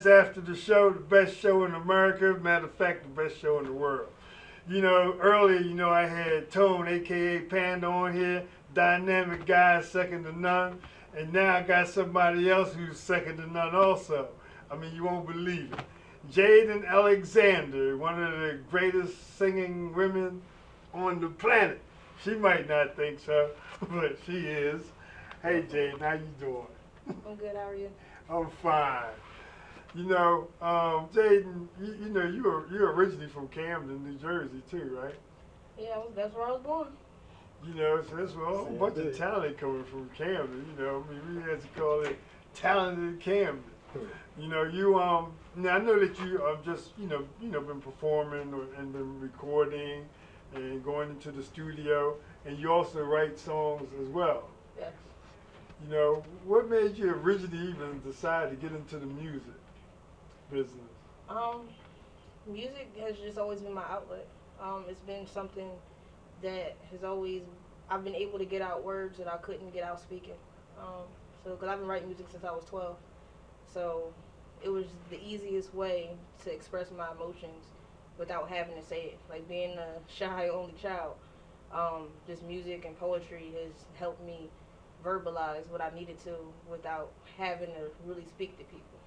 after the show, the best show in America. Matter of fact, the best show in the world. Earlier, I had Tone, aka Panda, on here, dynamic guy, second to none, and now I got somebody else who's second to none also. I mean, you won't believe it. Jaden Alexzander, one of the greatest singing women on the planet. She might not think so, but she is. Hey, Jaden, how you doing? I'm good. How are you? I'm fine. Jaden, you're originally from Camden, New Jersey, too, right? Yeah, that's where I was born. So that's a whole bunch of talent coming from Camden. We had to call it talented Camden. Now I know that you just been performing and been recording and going into the studio, and you also write songs as well. Yes. What made you originally even decide to get into the music business? Music has just always been my outlet. It's been something that has always, I've been able to get out words that I couldn't get out speaking. Because I've been writing music since I was 12. So it was the easiest way to express my emotions without having to say it. Like being a shy only child, just music and poetry has helped me verbalize what I needed to without having to really speak to people.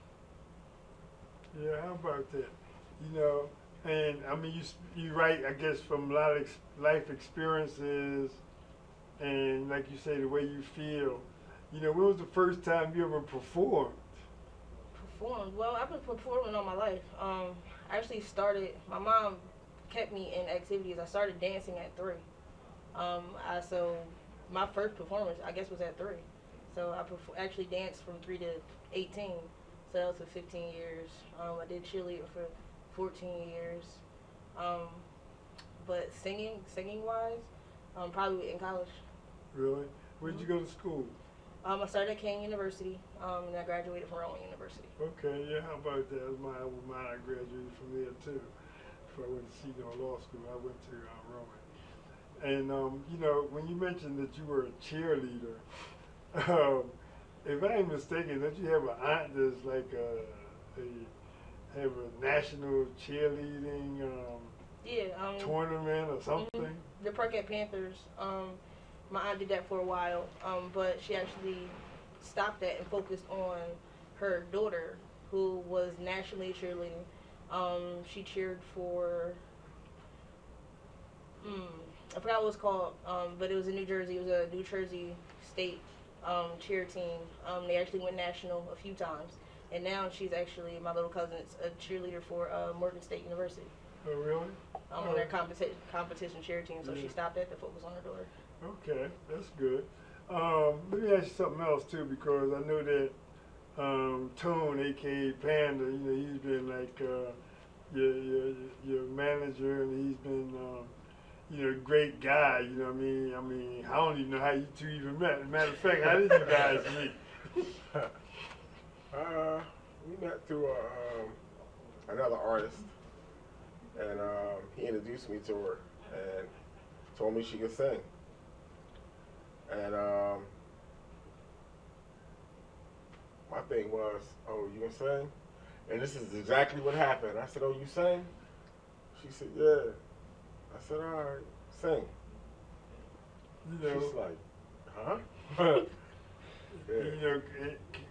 Yeah, how about that? And I mean, you write, I guess, from a lot of life experiences, and like you say, the way you feel. When was the first time you ever performed? Performed? Well, I've been performing all my life. I actually started, my mom kept me in activities. I started dancing at 3. So my first performance, I guess, was at 3. So I actually danced from 3 to 18. So that was for 15 years. I did cheerleader for 14 years. But singing-wise, probably in college. Really? Where'd you go to school? I started at Kane University, and I graduated from Rowan University. Okay, yeah, how about that? That was my alma mater. I graduated from there, too. Before I went to Seton Law School, I went to Rowan. And, when you mentioned that you were a cheerleader, if I ain't mistaken, don't you have an aunt that's like have a national cheerleading tournament or something? The Parkett Panthers. My aunt did that for a while, but she actually stopped that and focused on her daughter, who was nationally cheerleading. She cheered for, I forgot what it was called, but it was in New Jersey. It was a New Jersey State cheer team. They actually went national a few times, and now she's actually, my little cousin, is a cheerleader for Morgan State University. Oh, really? On their competition cheer team, so she stopped that to focus on her daughter. Okay, that's good. Let me ask you something else too, because I know that Tone, aka Panda, he's been like your manager, and he's been great guy. I mean, I don't even know how you two even met. Matter of fact, how did you guys meet? We met through another artist, and he introduced me to her and told me she could sing. And my thing was, oh, you can sing? And this is exactly what happened. I said, oh, you sing? She said, yeah. I said, all right, sing. She's like, huh? Yeah.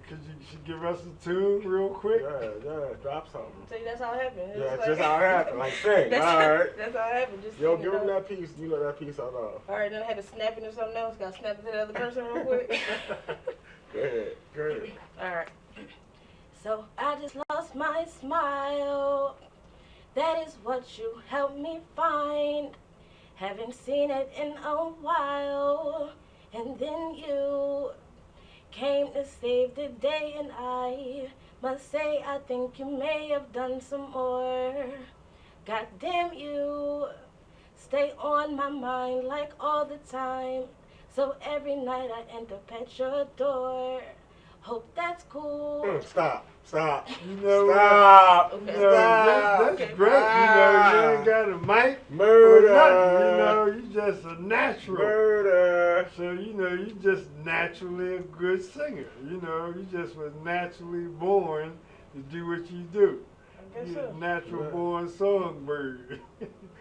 Could you give us a tune real quick? Yeah, drop something. So that's how it happened. Yeah, that's just how it happened. Like, sing, all right. That's how it happened. Just give him that piece. You know that piece I love. All right, then I had to snap into something else. Got to snap into the other person real quick. Go ahead. All right. So I just lost my smile. That is what you helped me find. Haven't seen it in a while. And then you came to save the day, and I must say I think you may have done some more. God damn you, stay on my mind like all the time. So every night I end up at your door. Hope that's cool. Stop. Stop. Stop. Okay. That's Okay. great. You ain't got a mic. Murder. Or nothing. You just a natural. Murder. So, you just naturally a good singer. You just was naturally born to do what you do. I guess You're so. a natural born songbird.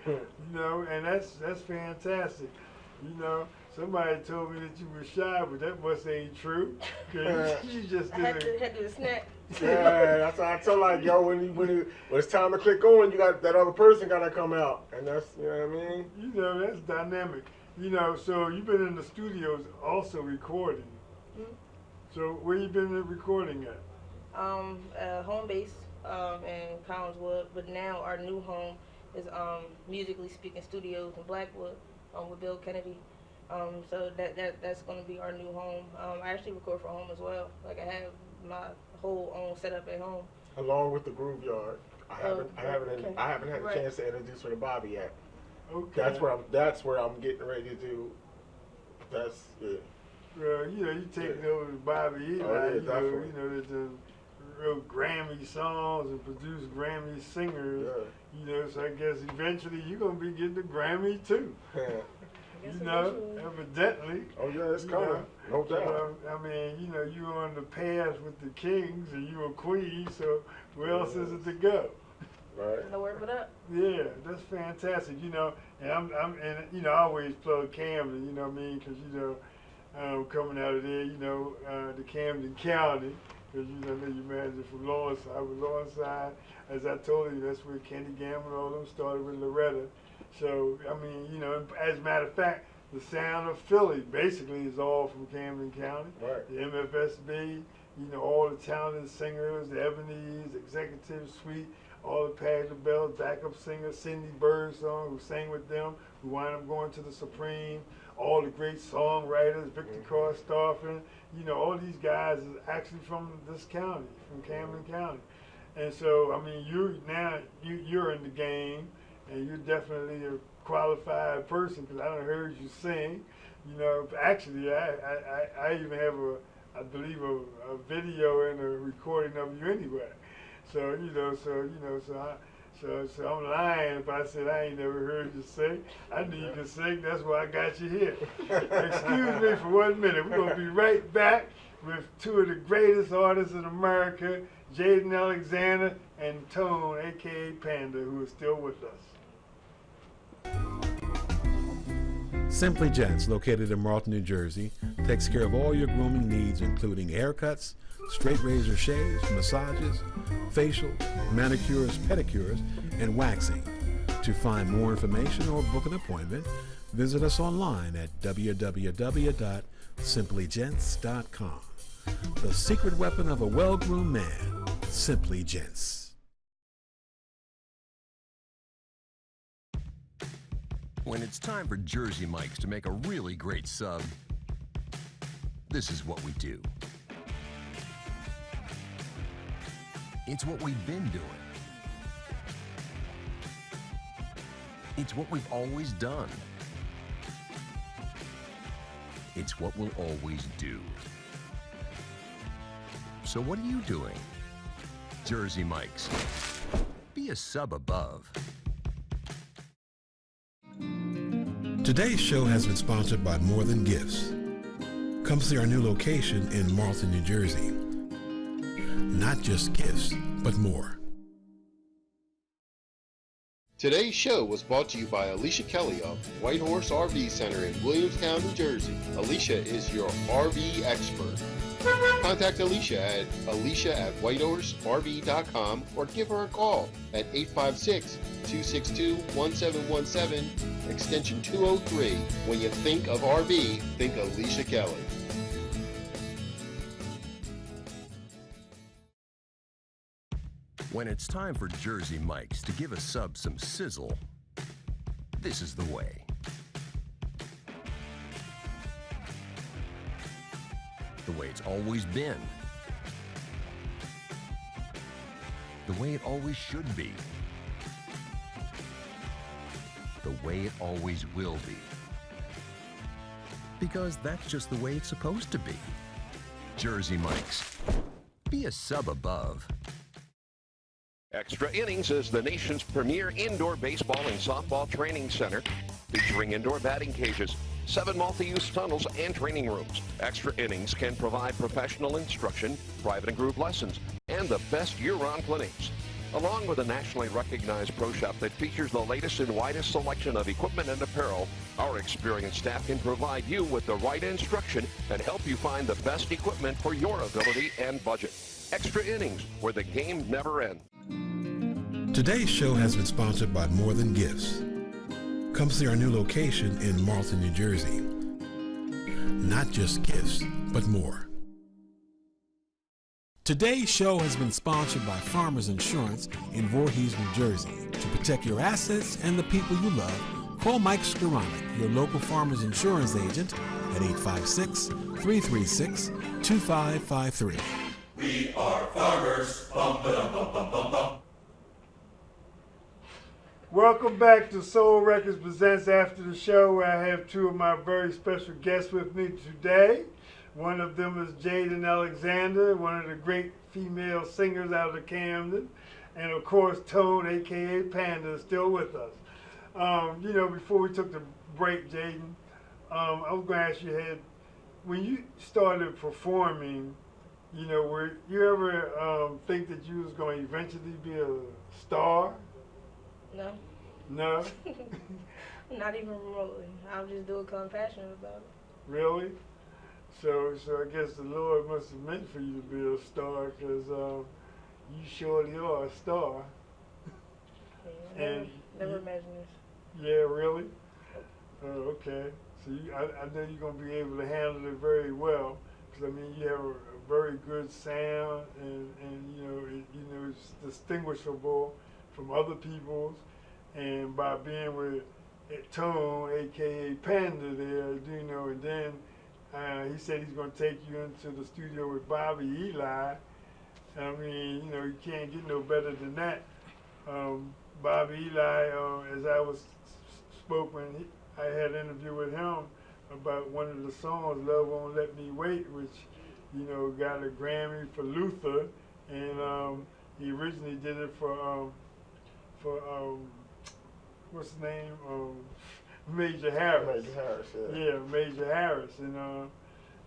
You know, and that's fantastic. You know, somebody told me that you were shy, but that must ain't true. 'Cause you just I did had to do a snap. Yeah, that's why I tell like, yo, when it's time to click on, you got that other person gotta come out, and that's, you know what I mean. You know, that's dynamic. You know, so you've been in the studios also recording. Mm-hmm. So where you been recording at? Home base in Collinswood, but now our new home is Musically Speaking Studios in Blackwood with Bill Kennedy. So that's going to be our new home. I actually record from home as well. Like I have my whole own setup at home. Along with the Groove Yard, I haven't had a Right. chance to introduce her to Bobby yet. Okay. That's where I'm getting ready to do. That's it. Well, you know, you take it over to Bobby Eli. Oh, yeah, you definitely. know that wrote Grammy songs and produced Grammy singers. Yeah. You know, so I guess eventually you're gonna be getting the Grammy too. You know, evidently. Oh yeah, it's coming, no doubt. So, I mean, you know, you're on the path with the Kings and you're a queen. So where else is it to go? Right. Nowhere but up. Yeah, that's fantastic. You know, and and you know, I always plug Camden. You know what I mean? Because you know, coming out of there, you know, the Camden County. Because you know, your manager from Lawnside. With Lawnside, as I told you, that's where Kenny Gamble and all them started with Loretta. So I mean, you know, as a matter of fact, the sound of Philly basically is all from Camden County. Right. The MFSB, you know, all the talented singers, the Ebony's, Executive Suite, all the Patti LaBelle, backup singer, Cindy Birdsong, who sang with them, who wound up going to the Supreme, all the great songwriters, Victor Karstoffen, you know, all these guys is actually from this county, from Camden County. And so, I mean, you're in the game, and you're definitely a qualified person, because I done heard you sing. You know, actually, I even have I believe a video and a recording of you anyway. So I'm lying if I said I ain't never heard you sing. I knew you could sing. That's why I got you here. Excuse me for 1 minute. We're gonna be right back with two of the greatest artists in America, Jaden Alexzander and Tone, aka Panda, who is still with us. Simply Gents, located in Marlton, New Jersey, takes care of all your grooming needs, including haircuts, straight razor shaves, massages, facial, manicures, pedicures, and waxing. To find more information or book an appointment, visit us online at www.simplygents.com. The secret weapon of a well-groomed man, Simply Gents. When it's time for Jersey Mike's to make a really great sub, this is what we do. It's what we've been doing. It's what we've always done. It's what we'll always do. So what are you doing? Jersey Mike's. Be a sub above. Today's show has been sponsored by More Than Gifts. Come see our new location in Marlton, New Jersey. Not just gifts, but more. Today's show was brought to you by Alicia Kelly of White Horse RV Center in Williamstown, New Jersey. Alicia is your RV expert. Contact Alicia at alicia@whitehorserv.com or give her a call at 856-262-1717, extension 203. When you think of RV, think Alicia Kelly. When it's time for Jersey Mike's to give a sub some sizzle, this is the way. The way it's always been. The way it always should be. The way it always will be. Because that's just the way it's supposed to be. Jersey Mike's. Be a sub above. Extra Innings is the nation's premier indoor baseball and softball training center, featuring indoor batting cages, 7 multi-use tunnels, and training rooms. Extra Innings can provide professional instruction, private and group lessons, and the best year-round clinics. Along with a nationally recognized pro shop that features the latest and widest selection of equipment and apparel, our experienced staff can provide you with the right instruction and help you find the best equipment for your ability and budget. Extra innings, where the game never ends. Today's show has been sponsored by More Than Gifts. Come see our new location in Marlton, New Jersey. Not just gifts, but more. Today's show has been sponsored by Farmers Insurance in Voorhees, New Jersey. To protect your assets and the people you love, call Mike Skoranek, your local Farmers Insurance agent, at 856-336-2553. We are farmers. Bum, ba-dum, bum, bum, bum, bum. Welcome back to Soul Records Presents After the Show, where I have two of my very special guests with me today. One of them is Jaden Alexzander, one of the great female singers out of Camden. And of course, Tone, a.k.a. Panda, is still with us. Before we took the break, Jaden, I was going to ask you, when you started performing, were you ever think that you was going to eventually be a star? No. No? Not even remotely. I'll just do it because I'm passionate about it. Really? So I guess the Lord must have meant for you to be a star, because you surely are a star. Yeah, never imagined this. Yeah, really? Oh, okay. So I know you're going to be able to handle it very well, because you have a very good sound, and it's distinguishable from other people's, and by being with Tone, aka Panda, there, and then he said he's going to take you into the studio with Bobby Eli. You can't get no better than that. Bobby Eli, as I was spoken, I had an interview with him about one of the songs, Love Won't Let Me Wait, which, got a Grammy for Luther, and he originally did it for what's his name? Major Harris. Major Harris, yeah. Yeah, Major Harris. And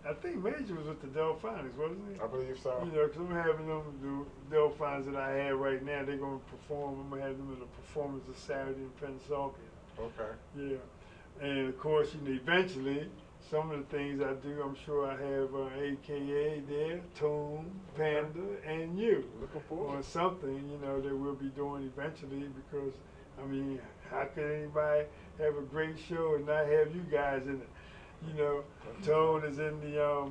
I think Major was with the Delphonics, wasn't he? I believe so. Because I'm having them do Delphonics that I have right now. They're going to perform. I'm going to have them at a performance this Saturday in Pensacola. Okay. Yeah. And of course, eventually, some of the things I do, I'm sure I have AKA there, Tone, Panda, and you. Looking forward. Or something, that we'll be doing eventually, because, how could anybody have a great show and not have you guys in it? Tone is in the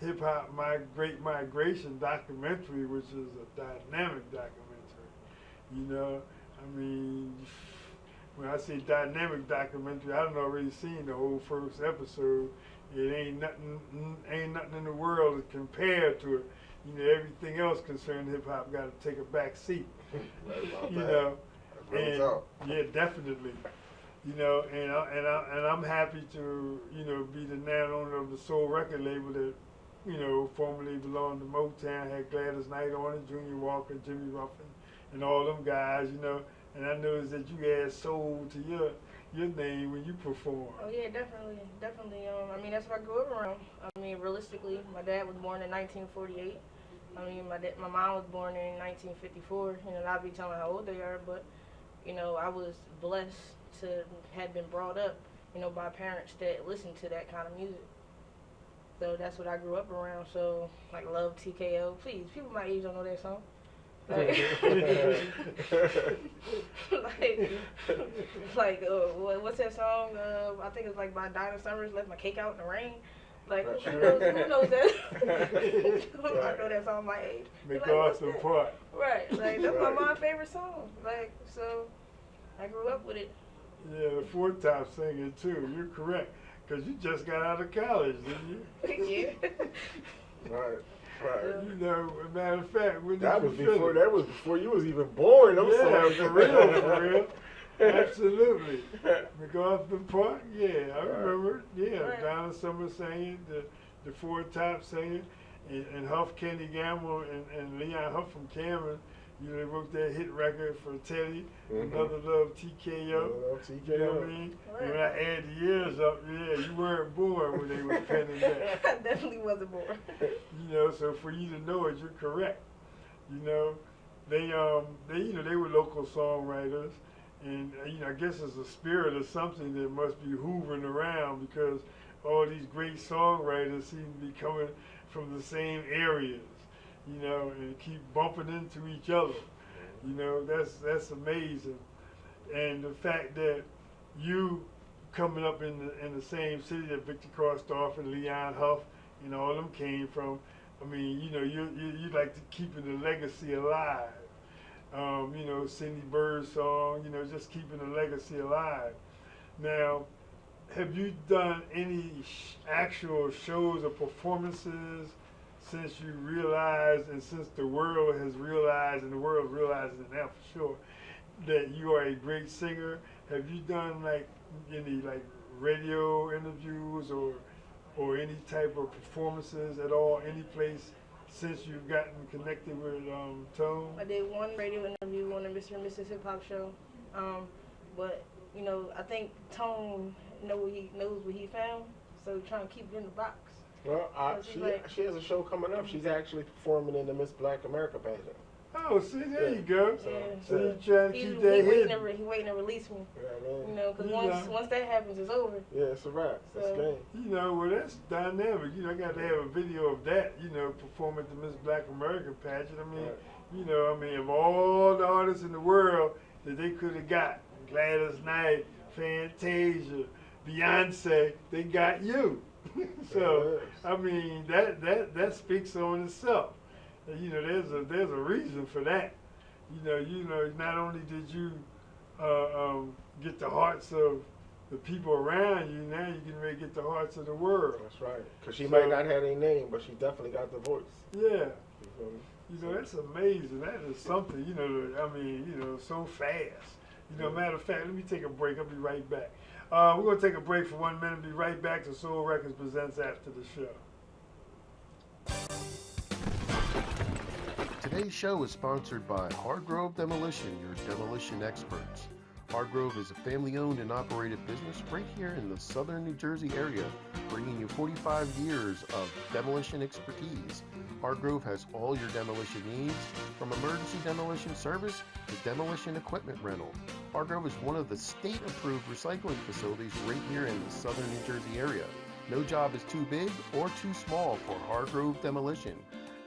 Hip Hop Great Migration documentary, which is a dynamic documentary. When I say dynamic documentary, I've already seen the whole first episode. It ain't nothing in the world that compared to it. Everything else concerning hip hop got to take a back seat. Yeah, definitely. And I'm happy to, be the now owner of the Soul record label that, formerly belonged to Motown, had Gladys Knight on it, Junior Walker, Jimmy Ruffin, and all them guys, And I noticed that you add soul to your name when you perform. Oh yeah, definitely. That's what I grew up around. Realistically, my dad was born in 1948. My mom was born in 1954. I'll be telling how old they are, but I was blessed to have been brought up, by parents that listened to that kind of music. So that's what I grew up around. So Love TKO. Please, people my age don't know that song. What's that song? I think it's by Dinah Summers, Left My Cake Out in the Rain. Who knows that? I know that song my age. MacArthur Park. Right, that's my mom's favorite song. So I grew up with it. Yeah, the Four Top singing too. You're correct, because you just got out of college, didn't you? Yeah. Right. As a matter of fact, that was before you was even born. I'm sorry. For real. Absolutely. MacArthur Park, yeah, I remember. Yeah, Right. Donna Summer singing, the Four Top singing, and Huff, Kenny Gamble, and Leon Huff from Cameron. They wrote that hit record for Teddy, Another Love TKO. You know what I mean? Right. And when I add the years up, you weren't born when they were penning that. I definitely wasn't born. So for you to know it, you're correct. You know, they were local songwriters, and I guess it's a spirit or something that must be hoovering around because all these great songwriters seem to be coming from the same areas, and keep bumping into each other. That's amazing. And the fact that you coming up in the same city that Victor Krostorff and Leon Huff and all them came from, I mean, you like to keeping the legacy alive. Cindy Bird's song, just keeping the legacy alive. Now, have you done any actual shows or performances since you realized, and since the world has realized, and the world realizes it now for sure, that you are a great singer? Have you done any radio interviews or any type of performances at all, any place since you've gotten connected with Tone? I did one radio interview on the Mr. and Mrs. Hip Hop show, but I think Tone knows what he found, so trying to keep it in the box. Well, she has a show coming up. She's actually performing in the Miss Black America pageant. Oh, see, there you go. Yeah. So you're trying to keep that hidden. He waiting to release me. Yeah, Because once that happens, it's over. Yeah, it's a wrap. That's game. Well, that's dynamic. I got to have a video of that, performing at the Miss Black America pageant. I mean, of all the artists in the world that they could have got, Gladys Knight, Fantasia, Beyonce, they got you. So, I mean, that speaks on itself. There's a reason for that. Not only did you get the hearts of the people around you, now you can really get the hearts of the world. That's right. Because she might not have a name, but she definitely got the voice. Yeah. That's amazing. That is something, so fast. Matter of fact, let me take a break. I'll be right back. We're going to take a break for 1 minute. Be right back to Soul Records Presents after the show. Today's show is sponsored by Hargrove Demolition, your demolition experts. Hargrove is a family-owned and operated business right here in the southern New Jersey area, bringing you 45 years of demolition expertise. Hargrove has all your demolition needs, from emergency demolition service to demolition equipment rental. Hargrove is one of the state-approved recycling facilities right here in the southern New Jersey area. No job is too big or too small for Hargrove Demolition.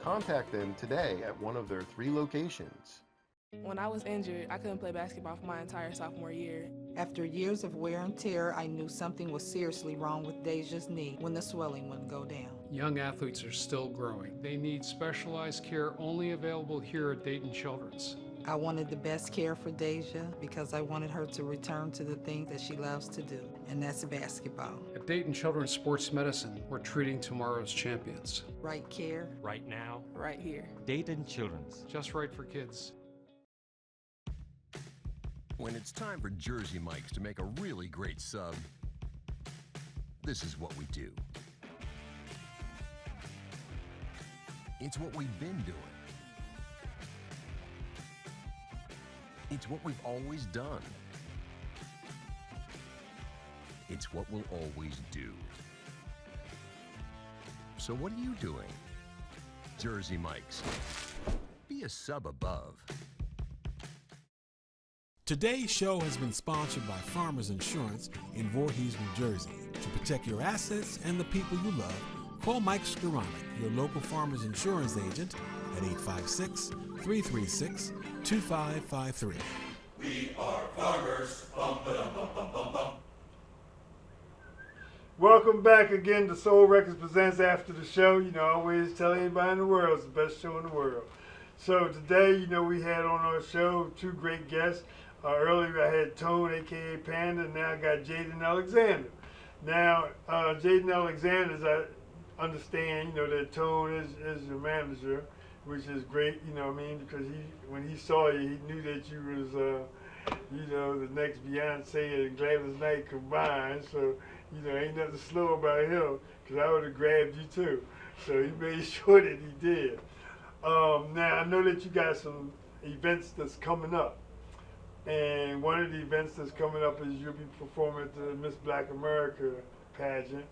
Contact them today at one of their 3 locations. When I was injured, I couldn't play basketball for my entire sophomore year. After years of wear and tear, I knew something was seriously wrong with Deja's knee when the swelling wouldn't go down. Young athletes are still growing. They need specialized care only available here at Dayton Children's. I wanted the best care for Deja because I wanted her to return to the thing that she loves to do, and that's basketball. At Dayton Children's Sports Medicine, we're treating tomorrow's champions. Right care. Right now. Right here. Dayton Children's. Just right for kids. When it's time for Jersey Mike's to make a really great sub, this is what we do. It's what we've been doing. It's what we've always done. It's what we'll always do. So what are you doing? Jersey Mike's. Be a sub above. Today's show has been sponsored by Farmers Insurance in Voorhees, New Jersey. To protect your assets and the people you love, call Mike Skoranek, your local Farmers Insurance agent, at 856-336-2553. We are farmers. Bum, ba-dum, bum, bum, bum, bum. Welcome back again to Soul Records Presents After the Show. I always tell anybody in the world it's the best show in the world. So today, we had on our show 2 great guests. Earlier I had Tone, a.k.a. Panda, and now I got Jaden Alexzander. Now, Jaden Alexzander, as I understand, that Tone is your manager, which is great, because when he saw you, he knew that you was, the next Beyonce and Gladys Knight combined. So, ain't nothing slow about him, because I would have grabbed you too. So he made sure that he did. Now, I know that you got some events that's coming up. And one of the events that's coming up is you'll be performing at the Miss Black America pageant.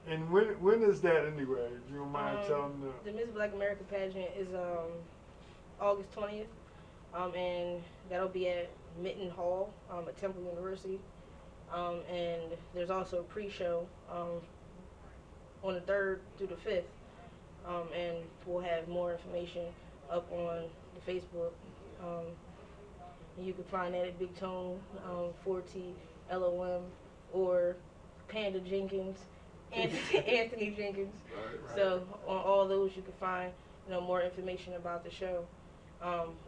And when is that anyway? If you don't mind telling them. The Miss Black America pageant is August 20th, and that'll be at Mitten Hall at Temple University. And there's also a pre-show on the 3rd through the 5th, and we'll have more information up on the Facebook. You can find that at Big Tone, 4T, LOM, or Panda Jenkins, Anthony Jenkins. Right. So on all those you can find more information about the show,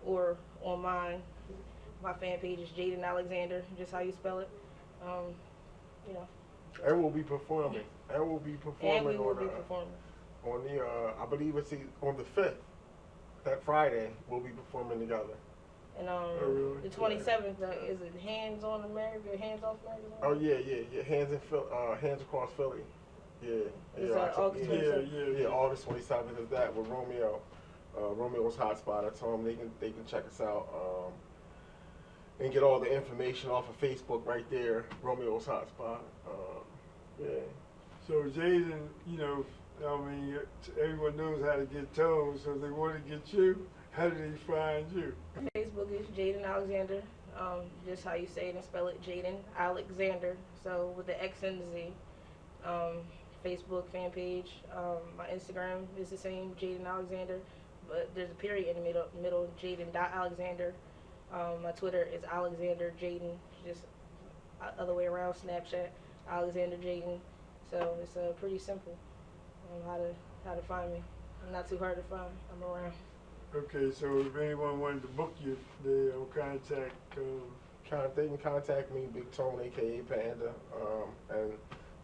or on mine. My fan page is Jaden Alexzander, just how you spell it. And we'll be performing. And we'll be performing on the I believe it's on the 5th. That Friday we'll be performing together. And the 27th is it Hands on America, Hands off America? Oh yeah. Hands across Philly. Yeah. August 27th? Yeah, August 27th is that with Romeo. Romeo's Hotspot. I told them they can check us out and get all the information off of Facebook right there. Romeo's Hotspot. Yeah. So Jaden, everyone knows how to get Tone. So if they want to get you, how do they find you? Facebook is Jaden Alexzander. Just how you say it and spell it, Jaden Alexzander. So with the X and the Z. Facebook fan page. My Instagram is the same, Jaden Alexzander, but there's a period in the middle, Jaden.Alexzander. My Twitter is Alexzander Jaden, just other way around. Snapchat, Alexzander Jaden. So it's pretty simple how to find me. Not too hard to find. I'm around. Okay, so if anyone wanted to book you, they'll contact. They can contact me, Big Tone, aka Panda, and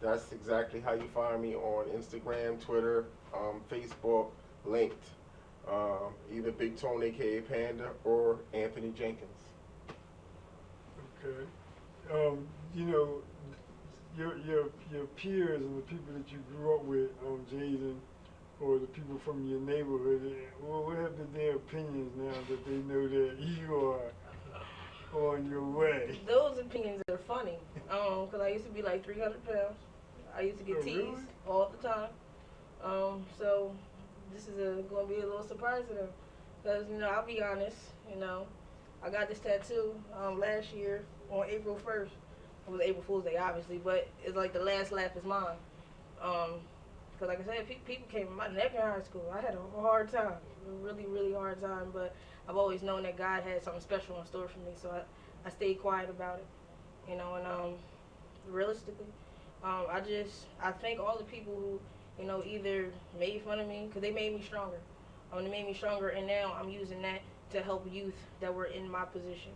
that's exactly how you find me on Instagram, Twitter, Facebook, linked. Either Big Tone, aka Panda, or Anthony Jenkins. Okay. Your peers and the people that you grew up with, Jaden, or the people from your neighborhood, what have been their opinions now that they know that you are on your way? Those opinions are funny, because I used to be like 300 pounds. I used to get teased really? all the time. So this is going to be a little surprise to them, because I'll be honest. I got this tattoo last year on April 1st. It was April Fool's Day, obviously, but it's like the last laugh is mine. Because like I said, people came in my neck in high school. I had a hard time, a really, really hard time. But I've always known that God had something special in store for me, so I stayed quiet about it. And realistically, I thank all the people who, either made fun of me, because they made me stronger. They made me stronger, and now I'm using that to help youth that were in my position,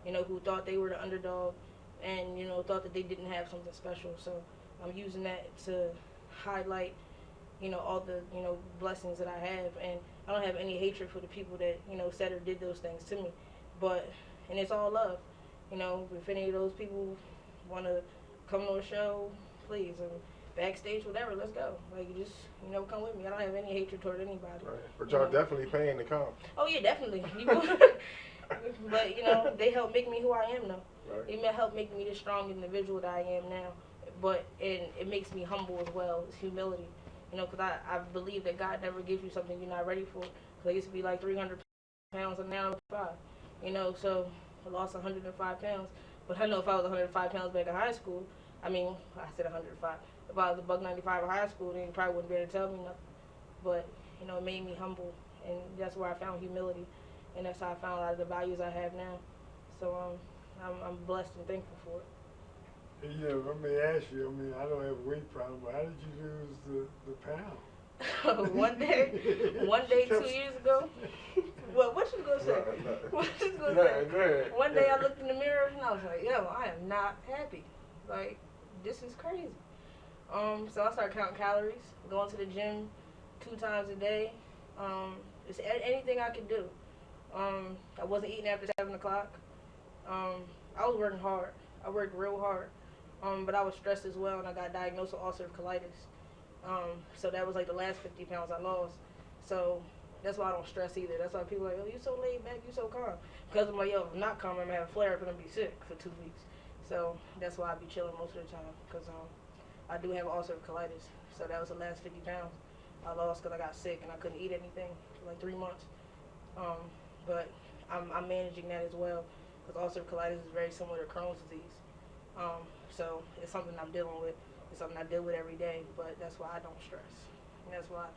who thought they were the underdog and, thought that they didn't have something special. So I'm using that to highlight, all the, blessings that I have. And I don't have any hatred for the people that, said or did those things to me. And it's all love. If any of those people want to come to a show, please, and backstage, whatever, let's go. Just, come with me. I don't have any hatred toward anybody. Right. But y'all definitely paying to come. Oh, yeah, definitely. But, they help make me who I am now. Right. It may help make me the strong individual that I am now. And it makes me humble as well. It's humility. Because I believe that God never gives you something you're not ready for. Because I used to be like 300 pounds and now I'm 5. So I lost 105 pounds. But I know if I was 105 pounds back in high school, I said 105. If I was $195 in high school, then you probably wouldn't be able to tell me nothing. But, it made me humble. And that's where I found humility. And that's how I found a lot of the values I have now. So I'm blessed and thankful for it. Let me ask you, I don't have a weight problem, but how did you lose the pound? One day 2 years ago. Well, what you gonna say? What you gonna say? One day I looked in the mirror and I was like, I am not happy. Like, this is crazy. So I started counting calories, going to the gym 2 times a day. It's anything I could do. I wasn't eating after 7 o'clock. I was working hard. I worked real hard. But I was stressed as well, and I got diagnosed with ulcerative colitis. So that was like the last 50 pounds I lost. So that's why I don't stress either. That's why people are like, you're so laid back, you're so calm. Because I'm like, if I'm not calm, I'm going to have a flare up and I'm going to be sick for 2 weeks. So that's why I be chilling most of the time. Because I do have ulcerative colitis, so that was the last 50 pounds I lost because I got sick and I couldn't eat anything for like 3 months. But I'm managing that as well because ulcerative colitis is very similar to Crohn's disease. So it's something I'm dealing with. It's something I deal with every day, but that's why I don't stress. And that's why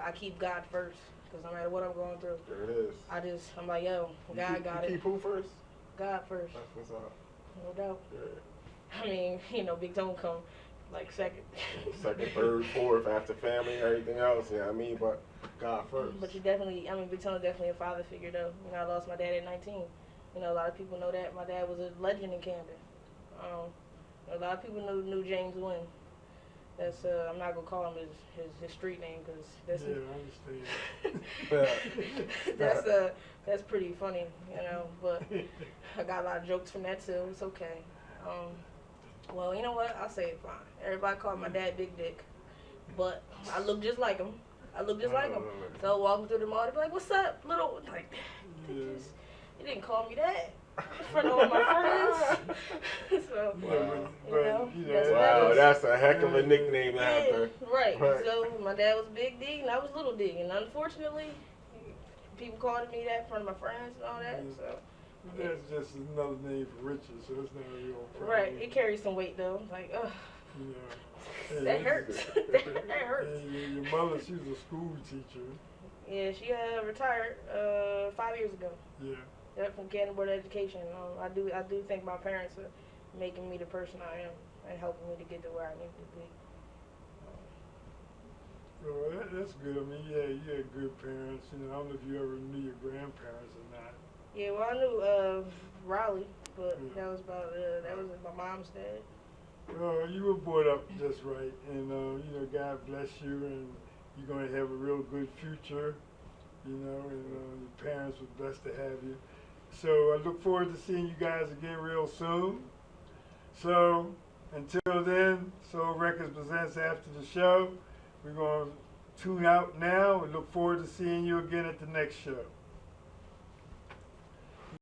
I keep God first, because no matter what I'm going through, There it is. I'm like, yo, God got it. You keep who first? God first. That's what's up. No doubt. Yeah. I mean, Big Tone come like second. Second, third, fourth, after family, everything else. Yeah, I mean, but God first. But Big Tone is definitely a father figure, though. I lost my dad at 19. A lot of people know that. My dad was a legend in Camden. A lot of people knew James Wynn. That's I'm not gonna call him his street name because that's I understand. that's pretty funny, But I got a lot of jokes from that too. It's okay. Well, you know what? I'll say it fine. Everybody called my dad Big Dick, but I look just like him. So walking through the mall, they be like, "What's up, little?" Like, you didn't call me that in front of all my friends. So, wow, that's a heck of a nickname after. Right. So my dad was Big D and I was Little D, and unfortunately, people called me that in front of my friends and all that. So that's just another name for riches, so it's not a real problem. Right. It carries some weight though. Like, ugh. That hurts. That hurts. Your mother, she was a school teacher. Yeah, she retired 5 years ago. Yeah. From Canada Board of Education. I do thank my parents for making me the person I am and helping me to get to where I need to be. Well, that's good. I mean, yeah, you had good parents. I don't know if you ever knew your grandparents or not. Yeah, well, I knew Riley, but that was my mom's dad. Well, you were brought up just right, and God bless you, and you're going to have a real good future, and your parents were blessed to have you. So I look forward to seeing you guys again real soon. So until then, Soul Records presents After the Show. We're going to tune out now and look forward to seeing you again at the next show.